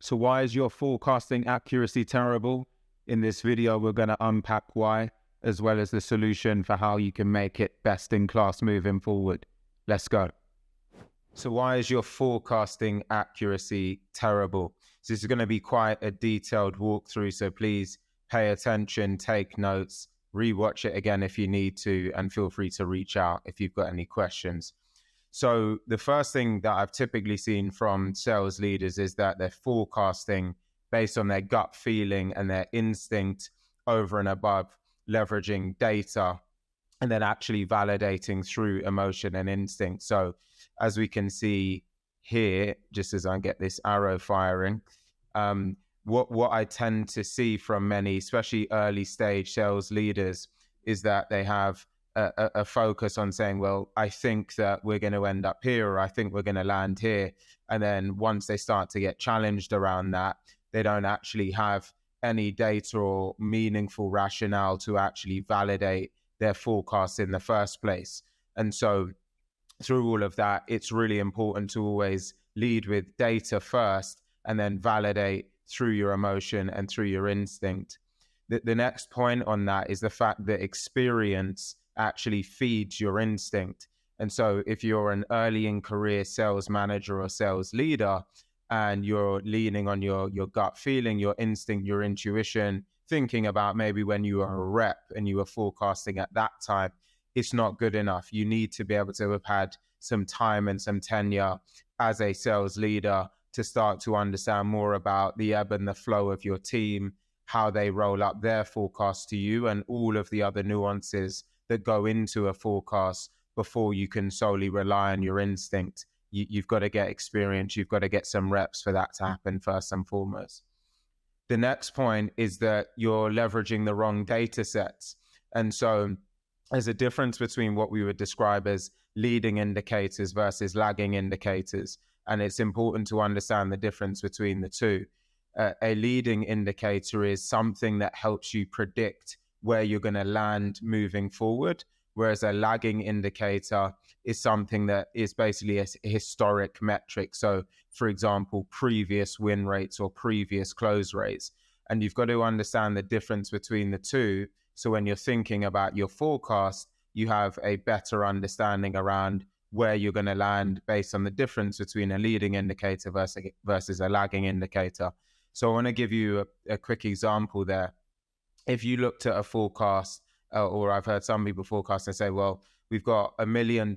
So why is your forecasting accuracy terrible? In this video, we're going to unpack why, as well as the solution for how you can make it best in class moving forward. Let's go. So why is your forecasting accuracy terrible? So this is going to be quite a detailed walkthrough, so please pay attention, take notes, rewatch it again if you need to, and feel free to reach out if you've got any questions. So the first thing that I've typically seen from sales leaders is that they're forecasting based on their gut feeling and their instinct over and above leveraging data, and then actually validating through emotion and instinct. So as we can see here, just as I get this arrow firing, what I tend to see from many, especially early stage sales leaders, is that they have a focus on saying, well, I think that we're going to end up here, or I think we're going to land here. And then once they start to get challenged around that, they don't actually have any data or meaningful rationale to actually validate their forecast in the first place. And so through all of that, it's really important to always lead with data first and then validate through your emotion and through your instinct. The next point on that is the fact that experience actually feeds your instinct. And so if you're an early in career sales manager or sales leader and you're leaning on your gut feeling, your instinct, your intuition, thinking about maybe when you were a rep and you were forecasting at that time, it's not good enough. You need to be able to have had some time and some tenure as a sales leader to start to understand more about the ebb and the flow of your team, how they roll up their forecast to you, and all of the other nuances that go into a forecast before you can solely rely on your instinct. You've got to get experience. You've got to get some reps for that to happen first and foremost. The next point is that you're leveraging the wrong data sets. And so there's a difference between what we would describe as leading indicators versus lagging indicators. And it's important to understand the difference between the two. A leading indicator is something that helps you predict where you're going to land moving forward, whereas a lagging indicator is something that is basically a historic metric. So, for example, previous win rates or previous close rates. And you've got to understand the difference between the two. So when you're thinking about your forecast, you have a better understanding around where you're going to land based on the difference between a leading indicator versus a lagging indicator. So I want to give you a quick example there. If you looked at a forecast, or I've heard some people forecast and say, well, we've got $1 million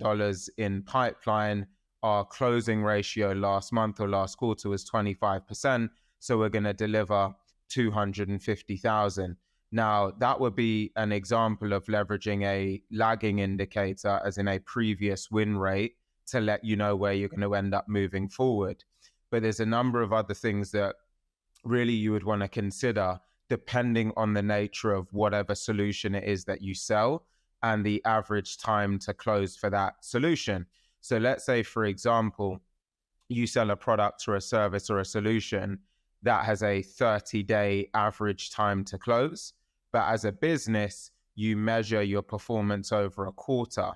in pipeline. Our closing ratio last month or last quarter was 25%. So we're going to deliver 250,000. Now, that would be an example of leveraging a lagging indicator, as in a previous win rate, to let you know where you're going to end up moving forward. But there's a number of other things that really you would want to consider depending on the nature of whatever solution it is that you sell and the average time to close for that solution. So let's say, for example, you sell a product or a service or a solution that has a 30-day average time to close. But as a business, you measure your performance over a quarter.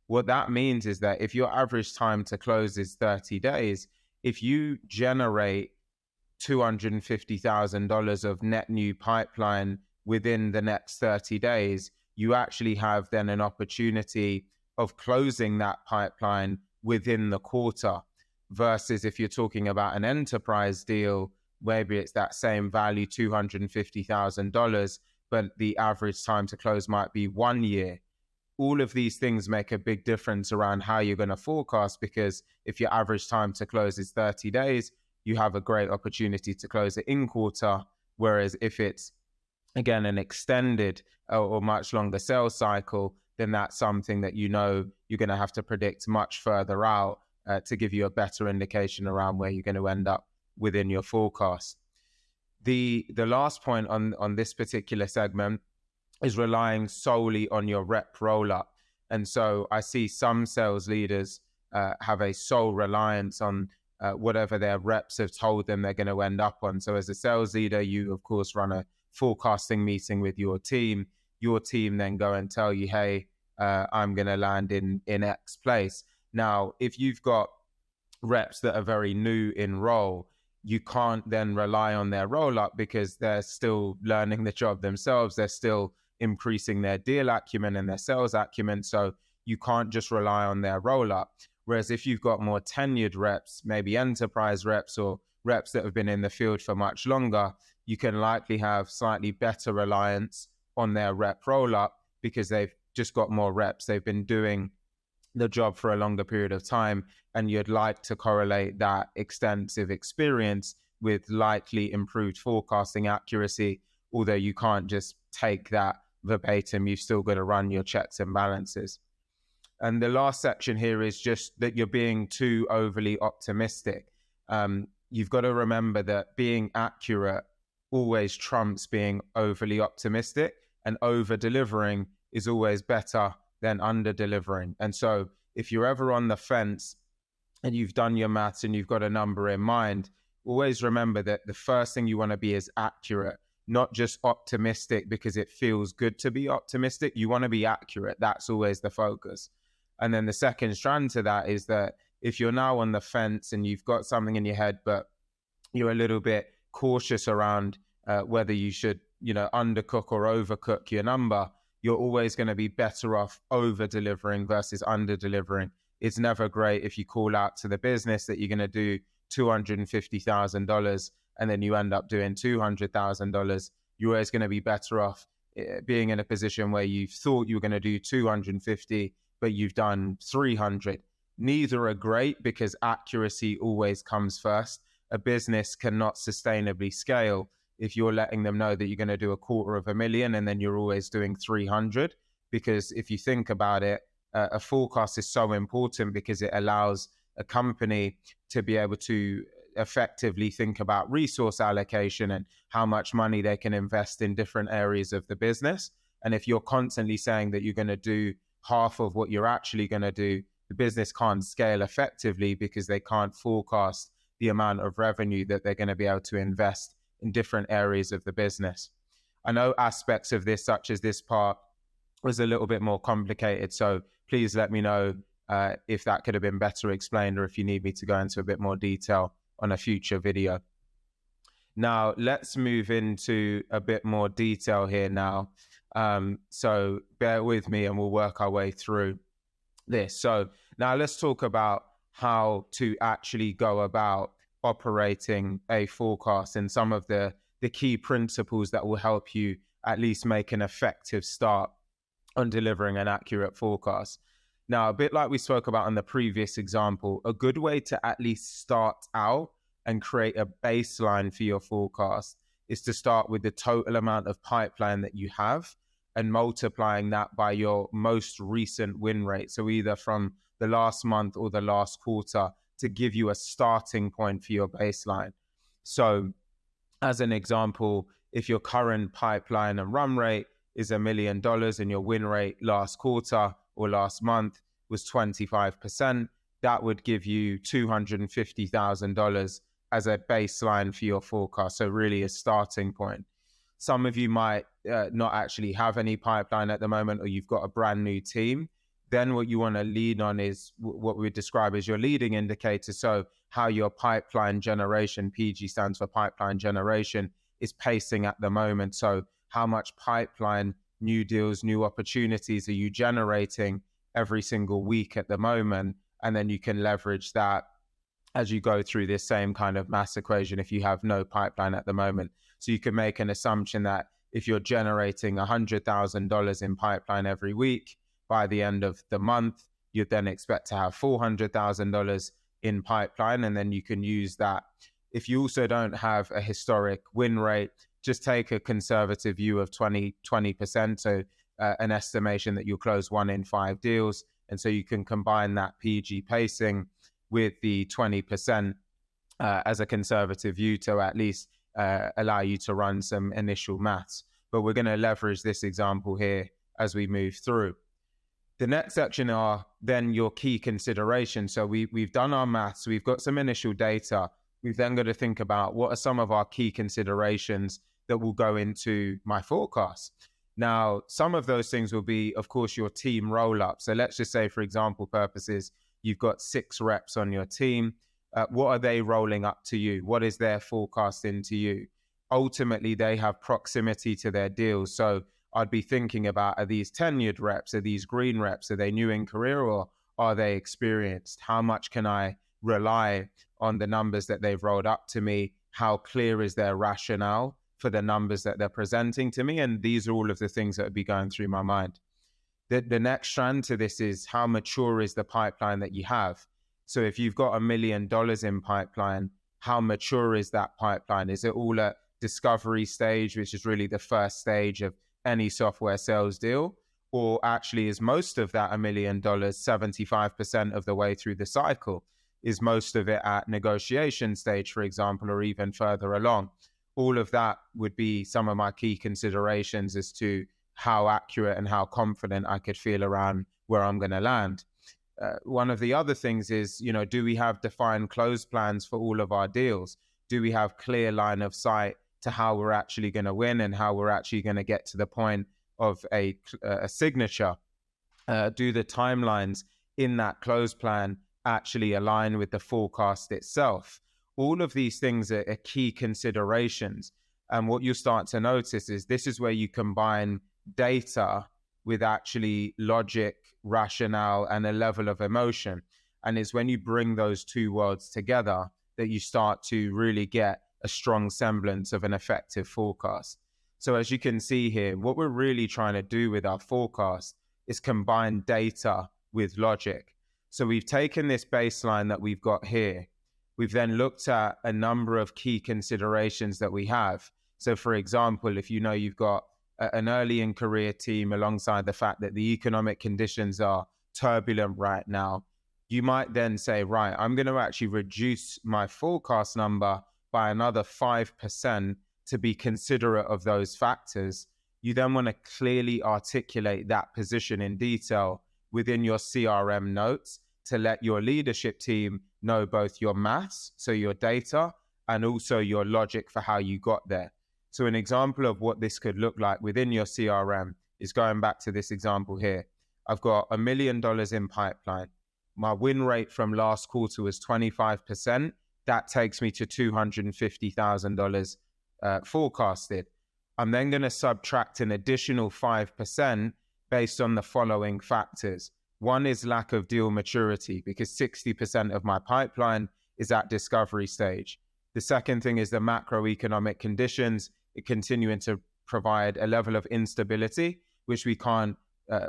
What that means is that if your average time to close is 30 days, if you generate $250,000 of net new pipeline within the next 30 days, you actually have then an opportunity of closing that pipeline within the quarter. Versus if you're talking about an enterprise deal, maybe it's that same value, $250,000, but the average time to close might be 1 year. All of these things make a big difference around how you're going to forecast, because if your average time to close is 30 days, you have a great opportunity to close it in quarter. Whereas if it's, again, an extended or much longer sales cycle, then that's something that you know you're going to have to predict much further out to give you a better indication around where you're going to end up within your forecast. The last point on this particular segment is relying solely on your rep roll-up. And so I see some sales leaders have a sole reliance on whatever their reps have told them they're going to end up on. So as a sales leader, you of course run a forecasting meeting with your team. Your team then go and tell you, hey, I'm going to land in X place. Now, if you've got reps that are very new in role, you can't then rely on their roll up because they're still learning the job themselves. They're still increasing their deal acumen and their sales acumen. So you can't just rely on their roll up. Whereas if you've got more tenured reps, maybe enterprise reps or reps that have been in the field for much longer, you can likely have slightly better reliance on their rep roll up because they've just got more reps. They've been doing the job for a longer period of time, and you'd like to correlate that extensive experience with likely improved forecasting accuracy, although you can't just take that verbatim. You've still got to run your checks and balances. And the last section here is just that you're being too overly optimistic. You've got to remember that being accurate always trumps being overly optimistic, and over delivering is always better than under delivering. And so if you're ever on the fence and you've done your maths and you've got a number in mind, always remember that the first thing you want to be is accurate, not just optimistic because it feels good to be optimistic. You want to be accurate. That's always the focus. And then the second strand to that is that if you're now on the fence and you've got something in your head, but you're a little bit cautious around whether you should, undercook or overcook your number, you're always going to be better off over delivering versus under delivering. It's never great if you call out to the business that you're going to do $250,000 and then you end up doing $200,000. You're always going to be better off being in a position where you thought you were going to do 250, but you've done 300. Neither are great because accuracy always comes first. A business cannot sustainably scale if you're letting them know that you're going to do $250,000 and then you're always doing 300. Because if you think about it, a forecast is so important because it allows a company to be able to effectively think about resource allocation and how much money they can invest in different areas of the business. And if you're constantly saying that you're going to do half of what you're actually going to do, the business can't scale effectively because they can't forecast the amount of revenue that they're going to be able to invest in different areas of the business. I know aspects of this, such as this part, was a little bit more complicated. So please let me know if that could have been better explained or if you need me to go into a bit more detail on a future video. Now, let's move into a bit more detail here now. So bear with me and we'll work our way through this. So now let's talk about how to actually go about operating a forecast and some of the key principles that will help you at least make an effective start on delivering an accurate forecast. Now, a bit like we spoke about in the previous example, a good way to at least start out and create a baseline for your forecast is to start with the total amount of pipeline that you have and multiplying that by your most recent win rate. So either from the last month or the last quarter to give you a starting point for your baseline. So as an example, if your current pipeline and run rate is $1 million and your win rate last quarter or last month was 25%, that would give you $250,000 as a baseline for your forecast. So really a starting point. Some of you might not actually have any pipeline at the moment, or you've got a brand new team. Then what you want to lead on is what we describe as your leading indicator. So how your pipeline generation, PG stands for pipeline generation, is pacing at the moment. So how much pipeline, new deals, new opportunities are you generating every single week at the moment? And then you can leverage that as you go through this same kind of mass equation if you have no pipeline at the moment. So you can make an assumption that if you're generating $100,000 in pipeline every week, by the end of the month, you'd then expect to have $400,000 in pipeline. And then you can use that. If you also don't have a historic win rate, just take a conservative view of 20%. So an estimation that you'll close 1 in 5 deals. And so you can combine that PG pacing with the 20% as a conservative view to at least allow you to run some initial maths. But we're going to leverage this example here as we move through. The next section are then your key considerations. So we've done our maths, we've got some initial data. We've then got to think about what are some of our key considerations that will go into my forecast. Now, some of those things will be, of course, your team roll up. So let's just say, for example purposes, you've got 6 reps on your team. What are they rolling up to you? What is their forecasting to you? Ultimately, they have proximity to their deals. So I'd be thinking about, are these tenured reps? Are these green reps? Are they new in career, or are they experienced? How much can I rely on the numbers that they've rolled up to me? How clear is their rationale for the numbers that they're presenting to me? And these are all of the things that would be going through my mind. The next strand to this is, how mature is the pipeline that you have? So if you've got $1 million in pipeline, how mature is that pipeline? Is it all at discovery stage, which is really the first stage of any software sales deal? Or actually is most of that $1 million 75% of the way through the cycle? Is most of it at negotiation stage, for example, or even further along? All of that would be some of my key considerations as to how accurate and how confident I could feel around where I'm going to land. One of the other things is, do we have defined close plans for all of our deals? Do we have clear line of sight to how we're actually going to win and how we're actually going to get to the point of a signature? Do the timelines in that close plan actually align with the forecast itself? All of these things are key considerations. And what you start to notice is this is where you combine data with actually logic, rationale, and a level of emotion. And it's when you bring those two worlds together that you start to really get a strong semblance of an effective forecast. So as you can see here, what we're really trying to do with our forecast is combine data with logic. So we've taken this baseline that we've got here. We've then looked at a number of key considerations that we have. So for example, if you've got an early in career team, alongside the fact that the economic conditions are turbulent right now, you might then say, right, I'm going to actually reduce my forecast number by another 5% to be considerate of those factors. You then want to clearly articulate that position in detail within your CRM notes to let your leadership team know both your maths, so your data, and also your logic for how you got there. So an example of what this could look like within your CRM is going back to this example here. I've got $1 million in pipeline. My win rate from last quarter was 25%. That takes me to $250,000 forecasted. I'm then going to subtract an additional 5% based on the following factors. One is lack of deal maturity, because 60% of my pipeline is at discovery stage. The second thing is the macroeconomic conditions continuing to provide a level of instability, which we can't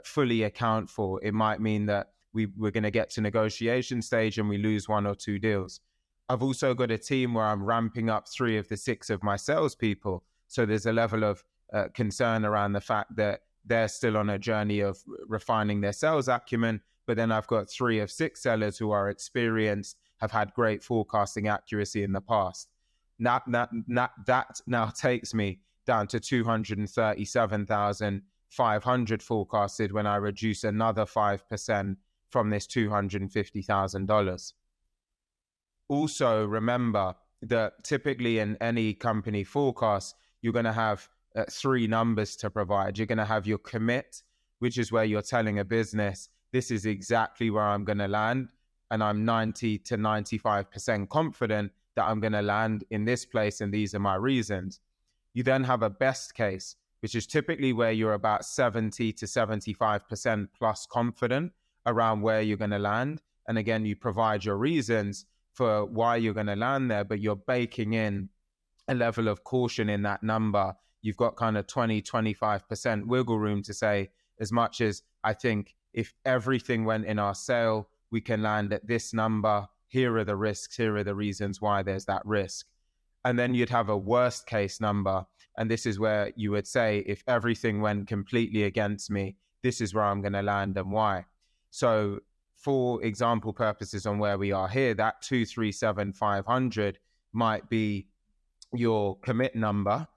fully account for. It might mean that we're going to get to negotiation stage and we lose 1 or 2 deals. I've also got a team where I'm ramping up 3 of the 6 of my salespeople. So there's a level of concern around the fact that they're still on a journey of refining their sales acumen. But then I've got 3 of 6 sellers who are experienced, have had great forecasting accuracy in the past. That now takes me down to 237,500 forecasted when I reduce another 5% from this $250,000. Also, remember that typically in any company forecast, you're going to have 3 numbers to provide. You're going to have your commit, which is where you're telling a business, this is exactly where I'm going to land, and I'm 90 to 95% confident that I'm going to land in this place, and these are my reasons. You then have a best case, which is typically where you're about 70 to 75% plus confident around where you're going to land. And again, you provide your reasons for why you're going to land there, but you're baking in a level of caution in that number. You've got kind of 20, 25% wiggle room to say, as much as I think if everything went in our sale, we can land at this number. Here are the risks. Here are the reasons why there's that risk. And then you'd have a worst case number. And this is where you would say, if everything went completely against me, this is where I'm going to land and why. So for example purposes on where we are here, that 237,500 might be your commit number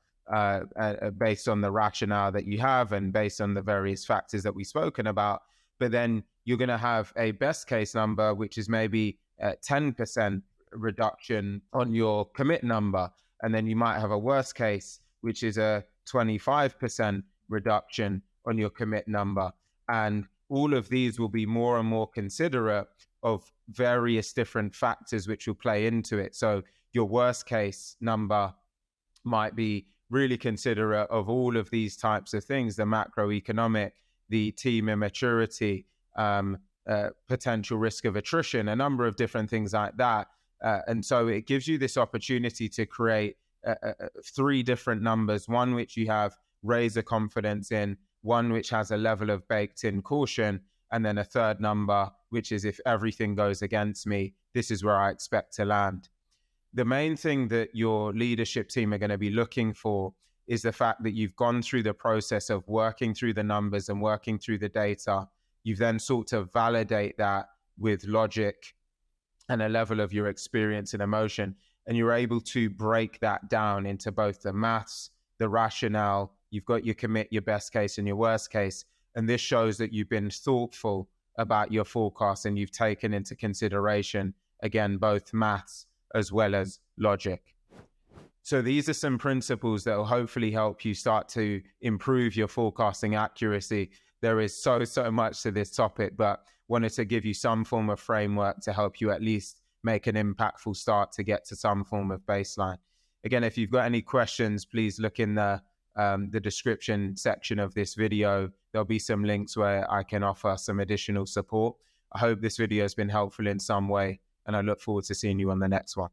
based on the rationale that you have and based on the various factors that we've spoken about. But then you're going to have a best case number, which is maybe 10% reduction on your commit number. And then you might have a worst case, which is a 25% reduction on your commit number. And all of these will be more and more considerate of various different factors which will play into it. So your worst case number might be really considerate of all of these types of things: the macroeconomic, the team immaturity, potential risk of attrition, a number of different things like that. And so it gives you this opportunity to create 3 different numbers: one which you have razor confidence in, one which has a level of baked in caution, and then a third number which is, if everything goes against me, this is where I expect to land. The main thing that your leadership team are going to be looking for is the fact that you've gone through the process of working through the numbers and working through the data. You've then sought to validate that with logic and a level of your experience and emotion, and you're able to break that down into both the maths, the rationale. You've got your commit, your best case, and your worst case. And this shows that you've been thoughtful about your forecast and you've taken into consideration, again, both maths as well as logic. So these are some principles that will hopefully help you start to improve your forecasting accuracy. There is so much to this topic, but wanted to give you some form of framework to help you at least make an impactful start to get to some form of baseline. Again, if you've got any questions, please look in the description section of this video. There'll be some links where I can offer some additional support. I hope this video has been helpful in some way, and I look forward to seeing you on the next one.